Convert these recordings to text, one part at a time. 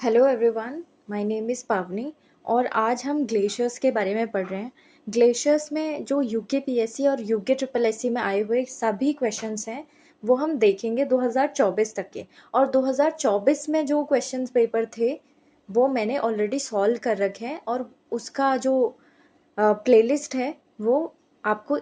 Hello everyone, my name is पावनी और आज हम ग्लेशियर्स के बारे में पढ़ रहे हैं। ग्लेशियर्स में जो यूकेपीएससी और यूके ट्रिपल एससी में आए हुए सभी क्वेश्चंस हैं वो हम देखेंगे 2024 तक के। और 2024 में जो क्वेश्चंस पेपर थे वो मैंने ऑलरेडी सॉल्व कर रखे हैं और उसका जो प्लेलिस्ट है वो आपको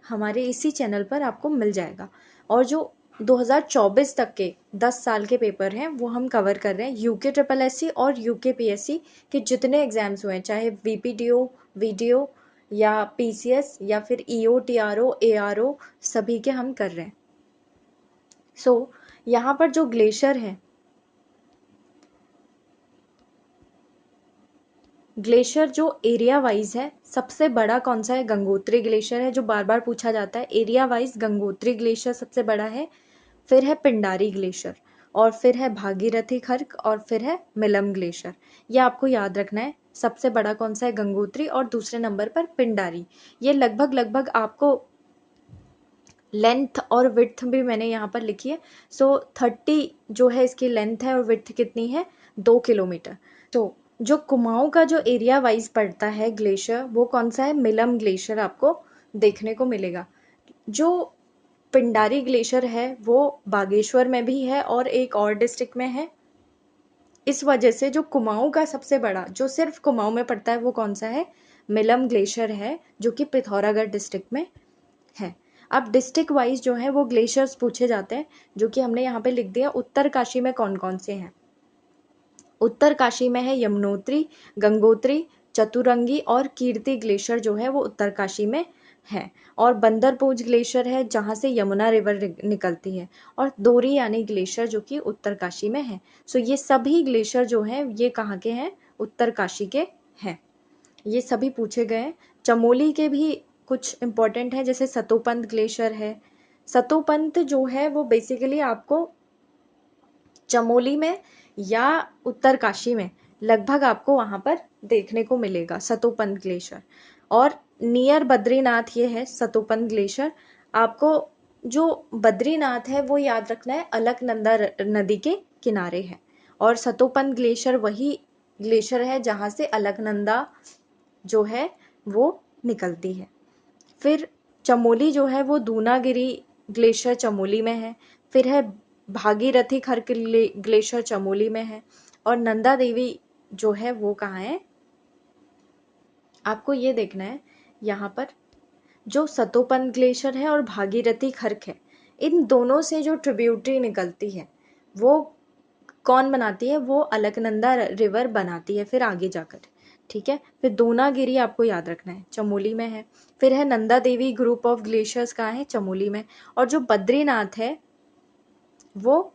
हमारे इसी चैनल पर आपको मिल जाएगा। और जो 2024 तक के 10 साल के पेपर हैं वो हम कवर कर रहे हैं। यूके ट्रिपल एससी और यूके पीएससी के जितने एग्जाम्स हुए हैं, चाहे वीपीडीओ, वीडियो या पीसीएस या फिर ईओ, टीआरओ, एआरओ, सभी के हम कर रहे हैं। यहाँ पर जो ग्लेशियर है, ग्लेशियर जो एरिया वाइज है सबसे बड़ा कौन सा है? गंगोत्री ग्लेशियर है, जो बार बार पूछा जाता है। एरिया वाइज गंगोत्री ग्लेशियर सबसे बड़ा है, फिर है पिंडारी ग्लेशियर, और फिर है भागीरथी खर्क, और फिर है मिलम ग्लेशियर। ये आपको याद रखना है। सबसे बड़ा कौन सा है? गंगोत्री, और दूसरे नंबर पर पिंडारी। ये लगभग आपको लेंथ और विड्थ भी मैंने यहाँ पर लिखी है। 30 जो है इसकी लेंथ है और विड्थ कितनी है? 2 किलोमीटर। जो कुमाऊं का जो एरिया वाइज पड़ता है ग्लेशियर वो कौन सा है? मिलम ग्लेशियर आपको देखने को मिलेगा। जो पिंडारी ग्लेशियर है वो बागेश्वर में भी है और एक और डिस्ट्रिक्ट में है। इस वजह से जो कुमाऊं का सबसे बड़ा, जो सिर्फ कुमाऊं में पड़ता है, वो कौन सा है? मिलम ग्लेशियर है, जो कि पिथौरागढ़ डिस्ट्रिक्ट में है। अब डिस्ट्रिक्ट वाइज जो है वो ग्लेशियर्स पूछे जाते हैं, जो कि हमने यहाँ पे लिख दिया। उत्तरकाशी में कौन कौन से हैं? उत्तरकाशी में है यमुनोत्री, गंगोत्री, चतुरंगी और कीर्ति ग्लेशियर जो है वो उत्तरकाशी में है। और बंदरपूज ग्लेशियर है जहाँ से यमुना रिवर निकलती है। और दोरी यानी ग्लेशियर जो कि उत्तरकाशी में है। ये सभी ग्लेशियर जो हैं ये कहाँ के हैं? उत्तरकाशी के हैं। ये सभी पूछे गए हैं। चमोली के भी कुछ इंपॉर्टेंट हैं, जैसे सतोपंत ग्लेशियर है। सतोपंत जो है वो बेसिकली आपको चमोली में या उत्तरकाशी में लगभग आपको वहाँ पर देखने को मिलेगा, सतोपंत ग्लेशियर। और नियर बद्रीनाथ ये है सतोपंत ग्लेशियर। आपको जो बद्रीनाथ है वो याद रखना है, अलकनंदा नदी के किनारे है। और सतोपंत ग्लेशियर वही ग्लेशियर है जहाँ से अलकनंदा जो है वो निकलती है। फिर चमोली जो है वो दूनागिरी ग्लेशियर चमोली में है। फिर है भागीरथी खर्क ग्लेशियर चमोली में है। और नंदा देवी जो है वो कहाँ है? आपको ये देखना है यहाँ पर, जो सतोपंत ग्लेशियर है और भागीरथी खर्क है, इन दोनों से जो ट्रिब्यूटरी निकलती है वो कौन बनाती है? वो अलकनंदा रिवर बनाती है फिर आगे जाकर। ठीक है। फिर दूनागिरी आपको याद रखना है, चमोली में है। फिर है Nanda Devi group of glaciers कहाँ है? चमोली में। और जो बद्रीनाथ है वो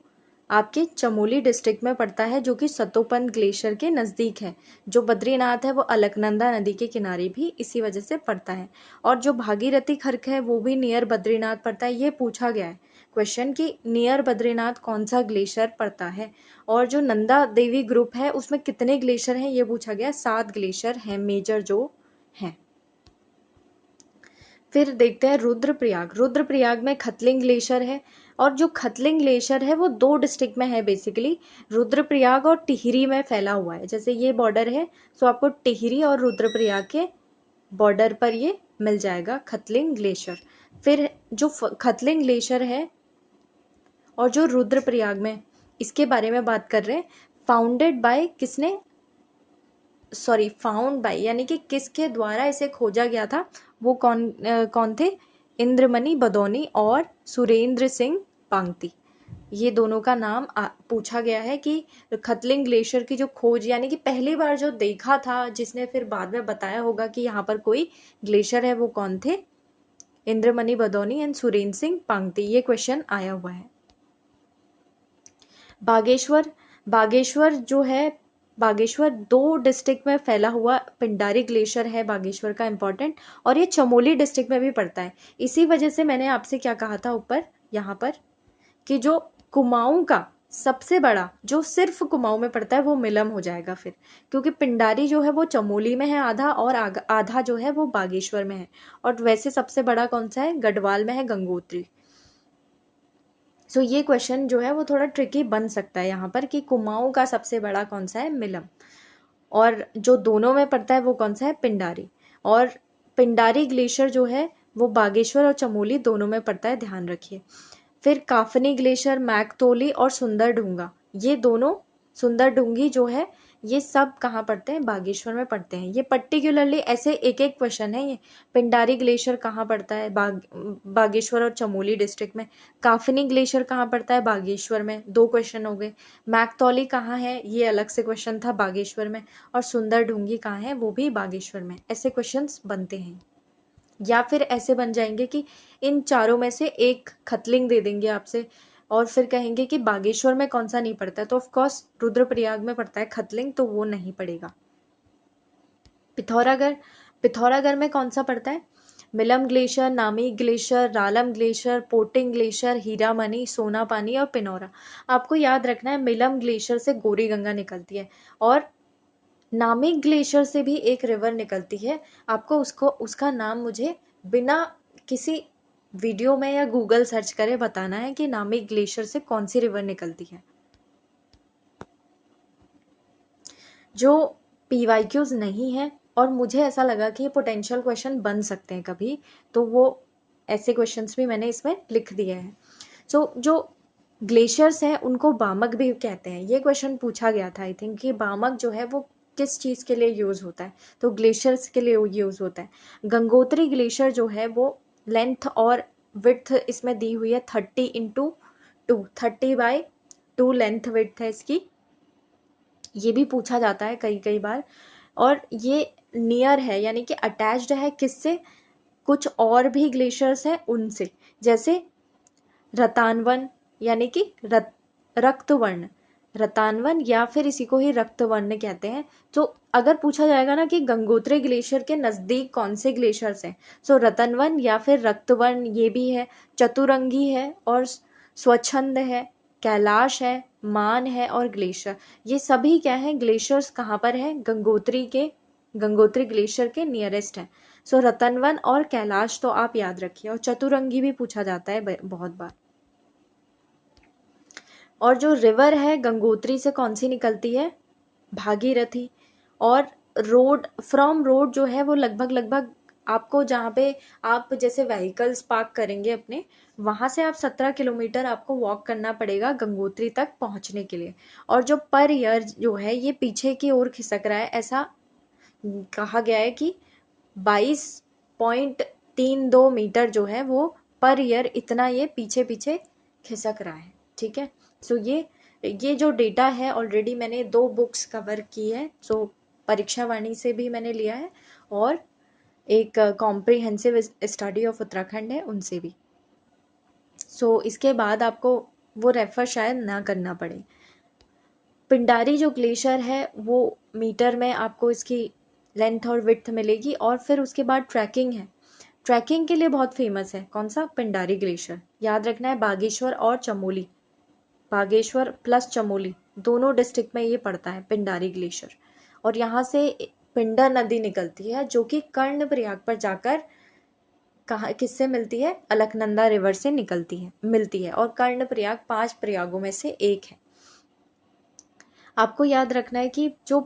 आपके चमोली डिस्ट्रिक्ट में पड़ता है, जो कि सतोपंत ग्लेशियर के नज़दीक है। जो बद्रीनाथ है वो अलकनंदा नदी के किनारे भी इसी वजह से पड़ता है। और जो भागीरथी खर्क है वो भी नियर बद्रीनाथ पड़ता है। ये पूछा गया है क्वेश्चन कि नियर बद्रीनाथ कौन सा ग्लेशियर पड़ता है। और जो नंदा देवी ग्रुप है उसमें कितने ग्लेशियर हैं ये पूछा गया। 7 ग्लेशियर हैं मेजर जो हैं। फिर देखते हैं रुद्रप्रयाग। रुद्रप्रयाग में खतलिंग ग्लेशियर है। और जो खतलिंग ग्लेशियर है वो 2 डिस्ट्रिक्ट में है बेसिकली, रुद्रप्रयाग और टिहरी में फैला हुआ है। जैसे ये बॉर्डर है, आपको टिहरी और रुद्रप्रयाग के बॉर्डर पर ये मिल जाएगा खतलिंग ग्लेशियर। फिर जो खतलिंग ग्लेशियर है और जो रुद्रप्रयाग में, इसके बारे में बात कर रहे हैं। फाउंडेड बाय किसने? फाउंड बाय यानी कि किसके द्वारा इसे खोजा गया था? वो कौन थे? इंद्रमणि बदौनी और सुरेंद्र सिंह पांगती। ये दोनों का नाम पूछा गया है कि खतलिंग ग्लेशियर की जो खोज, यानी कि पहली बार जो देखा था, जिसने फिर बाद में बताया होगा कि यहाँ पर कोई ग्लेशियर है, वो कौन थे? इंद्रमणि बदौनी एंड सुरेंद्र सिंह पांगती। ये क्वेश्चन आया हुआ है। बागेश्वर जो है, बागेश्वर 2 डिस्ट्रिक्ट में फैला हुआ पिंडारी ग्लेशियर है बागेश्वर का, इंपॉर्टेंट। और ये चमोली डिस्ट्रिक्ट में भी पड़ता है। इसी वजह से मैंने आपसे क्या कहा था ऊपर यहाँ पर, कि जो कुमाऊं का सबसे बड़ा जो सिर्फ कुमाऊं में पड़ता है वो मिलम हो जाएगा फिर, क्योंकि पिंडारी जो है वो चमोली में है आधा, और आधा जो है वो बागेश्वर में है। और वैसे सबसे बड़ा कौन सा है? गढ़वाल में है गंगोत्री। सो ये क्वेश्चन जो है वो थोड़ा ट्रिकी बन सकता है यहाँ पर कि कुमाऊं का सबसे बड़ा कौन सा है, मिलम, और जो दोनों में पड़ता है वो कौन सा है, पिंडारी। और पिंडारी ग्लेशियर जो है वो बागेश्वर और चमोली दोनों में पड़ता है, ध्यान रखिए। फिर काफनी ग्लेशियर, मैकतोली और सुंदर ढूंगा, ये दोनों, सुंदर ढूंगी जो है ये सब कहाँ पड़ते हैं, बागेश्वर में पड़ते हैं। ये पर्टिकुलरली ऐसे एक एक क्वेश्चन है ये। पिंडारी ग्लेशियर कहाँ पड़ता है, बागेश्वर और चमोली डिस्ट्रिक्ट में। काफनी ग्लेशियर कहाँ पड़ता है, बागेश्वर में, 2 क्वेश्चन हो गए। मैकतौली कहाँ है, ये अलग से क्वेश्चन था, बागेश्वर में। और सुंदर ढूंगी कहाँ है, वो भी बागेश्वर में। ऐसे क्वेश्चंस बनते हैं। या फिर ऐसे बन जाएंगे कि इन चारों में से एक खतलिंग दे देंगे आपसे और फिर कहेंगे कि बागेश्वर में कौन सा नहीं पड़ता है, तो ऑफ कोर्स रुद्रप्रयाग में पड़ता है खतलिंग, तो वो नहीं पड़ेगा। पिथौरागढ़, पिथौरागढ़ में कौन सा पड़ता है, Milam glacier, Nami glacier, Ralam glacier, Poting glacier, Hiramani, Sonapani और पिनौरा। आपको याद रखना है मिलम ग्लेशियर से गौरी गंगा निकलती है और नामिक ग्लेशियर से भी एक रिवर निकलती है। आपको उसका नाम मुझे बिना किसी वीडियो में या गूगल सर्च करे बताना है कि नामिक ग्लेशियर से कौन सी रिवर निकलती है। जो PYQs नहीं है और मुझे ऐसा लगा कि ये पोटेंशियल क्वेश्चन बन सकते हैं कभी, तो वो ऐसे क्वेश्चंस भी मैंने इसमें लिख दिए हैं। सो जो ग्लेशियर्स हैं उनको बामक भी कहते हैं। ये क्वेश्चन पूछा गया था आई थिंक कि बामक जो है वो किस चीज़ के लिए यूज़ होता है, तो ग्लेशियर्स के लिए यूज़ होता है। गंगोत्री ग्लेशियर जो है वो लेंथ और विड्थ इसमें दी हुई है 30x2, 30/2 लेंथ विड्थ है इसकी। ये भी पूछा जाता है कई कई बार। और ये नियर है यानी कि अटैच्ड है किससे, कुछ और भी ग्लेशियर्स हैं उनसे, जैसे रतानवन यानी कि रक्तवर्ण, रतानवन या फिर इसी को ही रक्तवर्ण कहते हैं। तो अगर पूछा जाएगा ना कि गंगोत्री ग्लेशियर के नज़दीक कौन से ग्लेशियर्स हैं, सो रतनवन या फिर रक्तवर्ण ये भी है, चतुरंगी है और स्वच्छंद है, कैलाश है, मान है और ग्लेशियर, ये सभी क्या है, ग्लेशियर्स कहाँ पर है, गंगोत्री ग्लेशियर के नियरेस्ट है। सो रतनवन और कैलाश तो आप याद रखिए, और चतुरंगी भी पूछा जाता है बहुत बार। और जो रिवर है गंगोत्री से कौन सी निकलती है, भागीरथी। और रोड, फ्रॉम रोड जो है वो लगभग आपको जहाँ पे आप जैसे व्हीकल्स पार्क करेंगे अपने, वहाँ से आप 17 किलोमीटर आपको वॉक करना पड़ेगा गंगोत्री तक पहुँचने के लिए। और जो पर ईयर जो है ये पीछे की ओर खिसक रहा है, ऐसा कहा गया है कि 22.32 मीटर जो है वो पर ईयर, इतना ये पीछे पीछे खिसक रहा है। ठीक है, सो ये जो डेटा है ऑलरेडी मैंने 2 बुक्स कवर की है। सो परीक्षा वाणी से भी मैंने लिया है और एक कॉम्प्रिहेंसिव स्टडी ऑफ उत्तराखंड है उनसे भी। सो इसके बाद आपको वो रेफर शायद ना करना पड़े। पिंडारी जो ग्लेशियर है वो मीटर में आपको इसकी लेंथ और विड्थ मिलेगी। और फिर उसके बाद ट्रैकिंग है, ट्रैकिंग के लिए बहुत फेमस है, कौन सा, पिंडारी ग्लेशियर। याद रखना है बागेश्वर और चमोली, बागेश्वर प्लस चमोली दोनों डिस्ट्रिक्ट में ये पड़ता है पिंडारी ग्लेशियर। और यहाँ से पिंडर नदी निकलती है जो कि कर्णप्रयाग पर जाकर कहाँ किससे मिलती है, अलकनंदा रिवर से मिलती है। और कर्णप्रयाग 5 प्रयागों में से एक है। आपको याद रखना है कि जो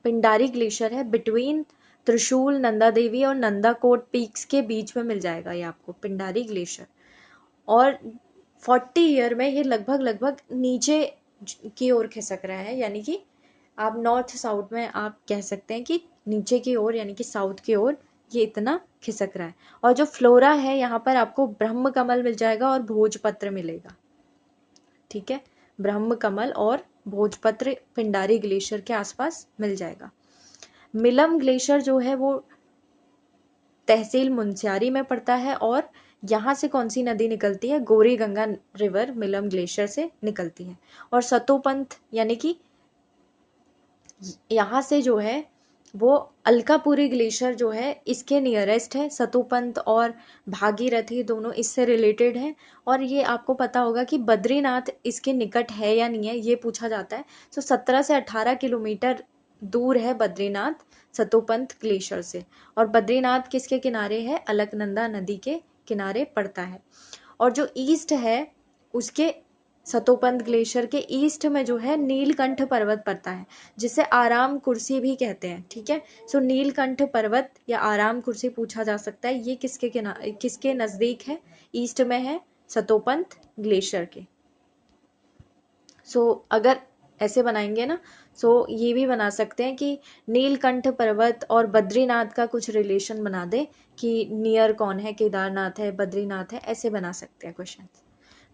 पिंडारी ग्लेशियर है बिटवीन त्रिशूल, नंदा देवी और नंदाकोट पीक्स के बीच में मिल जाएगा ये आपको पिंडारी ग्लेशियर। और 40 ईयर में ये लगभग नीचे की ओर खिसक रहा है, यानी कि आप नॉर्थ साउथ में आप कह सकते हैं कि नीचे की ओर यानी कि साउथ की ओर ये इतना खिसक रहा है। और जो फ्लोरा है यहाँ पर आपको ब्रह्म कमल मिल जाएगा और भोजपत्र मिलेगा। ठीक है, ब्रह्म कमल और भोजपत्र पिंडारी ग्लेशियर के आसपास मिल जाएगा। मिलम ग्लेशियर जो है वो तहसील मुनस्यारी में पड़ता है। और यहाँ से कौन सी नदी निकलती है, गौरी गंगा रिवर मिलम ग्लेशियर से निकलती है। और सतोपंथ यानी कि यहाँ से जो है वो अलकापुरी ग्लेशियर जो है इसके नियरेस्ट है। सतोपंथ और भागीरथी दोनों इससे रिलेटेड हैं। और ये आपको पता होगा कि बद्रीनाथ इसके निकट है या नहीं है, ये पूछा जाता है। तो 17 से 18 किलोमीटर दूर है बद्रीनाथ सतोपंथ ग्लेशियर से। और बद्रीनाथ किसके किनारे है, अलकनंदा नदी के किनारे पड़ता है। और जो ईस्ट है उसके सतोपंत ग्लेशियर के ईस्ट में जो है नीलकंठ पर्वत पड़ता है, जिसे आराम कुर्सी भी कहते हैं। ठीक है, सो नीलकंठ पर्वत या आराम कुर्सी पूछा जा सकता है, ये किसके नज़दीक है? ईस्ट में है सतोपंत ग्लेशियर के। सो अगर ऐसे बनाएंगे ना, सो ये भी बना सकते हैं कि नीलकंठ पर्वत और बद्रीनाथ का कुछ रिलेशन बना दे कि नियर कौन है, केदारनाथ है, बद्रीनाथ है, ऐसे बना सकते हैं क्वेश्चन।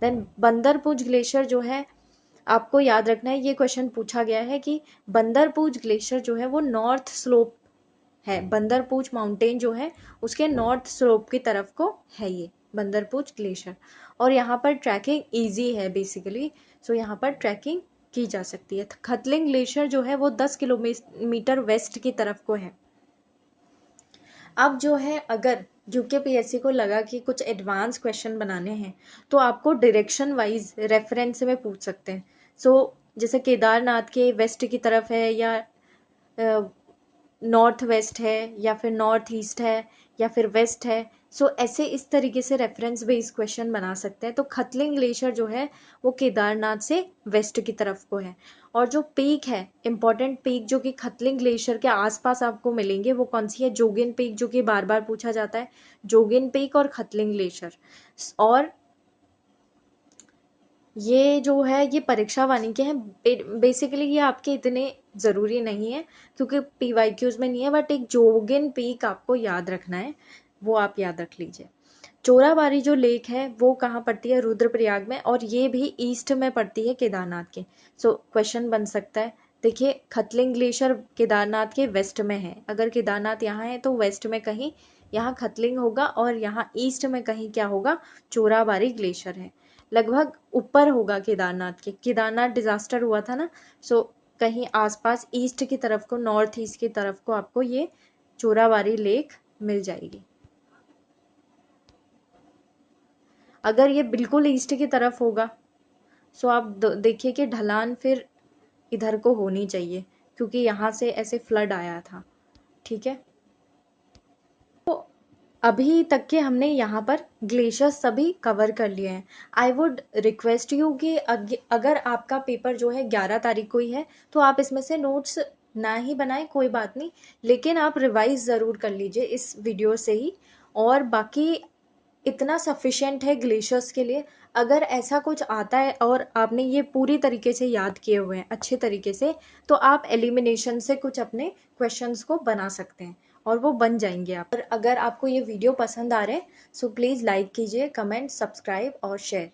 देन बंदरपूज ग्लेशियर जो है, आपको याद रखना है, ये क्वेश्चन पूछा गया है कि बंदरपूज ग्लेशियर जो है वो नॉर्थ स्लोप है। बंदरपूज माउंटेन जो है उसके नॉर्थ स्लोप की तरफ को है ये बंदरपूज ग्लेशियर, और यहाँ पर ट्रैकिंग इजी है बेसिकली। सो यहाँ पर ट्रैकिंग की जा सकती है। खतलिंग ग्लेशियर जो है वो 10 किलोमीटर वेस्ट की तरफ को है। अब जो है, अगर यूकेपीएससी को लगा कि कुछ एडवांस क्वेश्चन बनाने हैं तो आपको डायरेक्शन वाइज रेफरेंस में पूछ सकते हैं। सो जैसे केदारनाथ के वेस्ट की तरफ है, या नॉर्थ वेस्ट है, या फिर नॉर्थ ईस्ट है, या फिर वेस्ट है। सो ऐसे इस तरीके से रेफरेंस बेस्ड क्वेश्चन बना सकते हैं। तो खतलिंग ग्लेशियर जो है वो केदारनाथ से वेस्ट की तरफ को है। और जो पीक है, इंपॉर्टेंट पीक जो कि खतलिंग ग्लेशियर के आसपास आपको मिलेंगे, वो कौन सी है? जोगिन पीक, जो कि बार बार पूछा जाता है, जोगिन पीक और खतलिंग ग्लेशियर। और ये जो है ये परीक्षा वाणी के हैं। बेसिकली ये आपके इतने ज़रूरी नहीं है क्योंकि PYQs में नहीं है, बट एक जोगिन पीक आपको याद रखना है, वो आप याद रख लीजिए। चोराबाड़ी जो लेक है वो कहाँ पड़ती है? रुद्रप्रयाग में, और ये भी ईस्ट में पड़ती है केदारनाथ के। सो क्वेश्चन बन सकता है, देखिए खतलिंग ग्लेशियर केदारनाथ के वेस्ट में है, अगर केदारनाथ यहाँ है तो वेस्ट में कहीं यहाँ खतलिंग होगा, और यहाँ ईस्ट में कहीं क्या होगा? चोराबाड़ी ग्लेशियर है। लगभग ऊपर होगा केदारनाथ के, केदारनाथ डिजास्टर हुआ था ना, सो कहीं आसपास ईस्ट की तरफ को, नॉर्थ ईस्ट की तरफ को आपको ये चोराबाड़ी लेक मिल जाएगी। अगर ये बिल्कुल ईस्ट की तरफ होगा, सो आप देखिए कि ढलान फिर इधर को होनी चाहिए, क्योंकि यहाँ से ऐसे फ्लड आया था। ठीक है, तो अभी तक के हमने यहाँ पर ग्लेशियर्स सभी कवर कर लिए हैं। आई वुड रिक्वेस्ट यू कि अगर आपका पेपर जो है 11 तारीख को ही है, तो आप इसमें से नोट्स ना ही बनाएं, कोई बात नहीं, लेकिन आप रिवाइज ज़रूर कर लीजिए इस वीडियो से ही। और बाकी इतना सफिशिएंट है ग्लेशियर्स के लिए। अगर ऐसा कुछ आता है और आपने ये पूरी तरीके से याद किए हुए हैं अच्छे तरीके से, तो आप एलिमिनेशन से कुछ अपने क्वेश्चंस को बना सकते हैं और वो बन जाएंगे आप। और अगर आपको ये वीडियो पसंद आ रहे हैं, सो प्लीज़ लाइक कीजिए, कमेंट, सब्सक्राइब और share.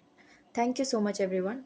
Thank you so much everyone.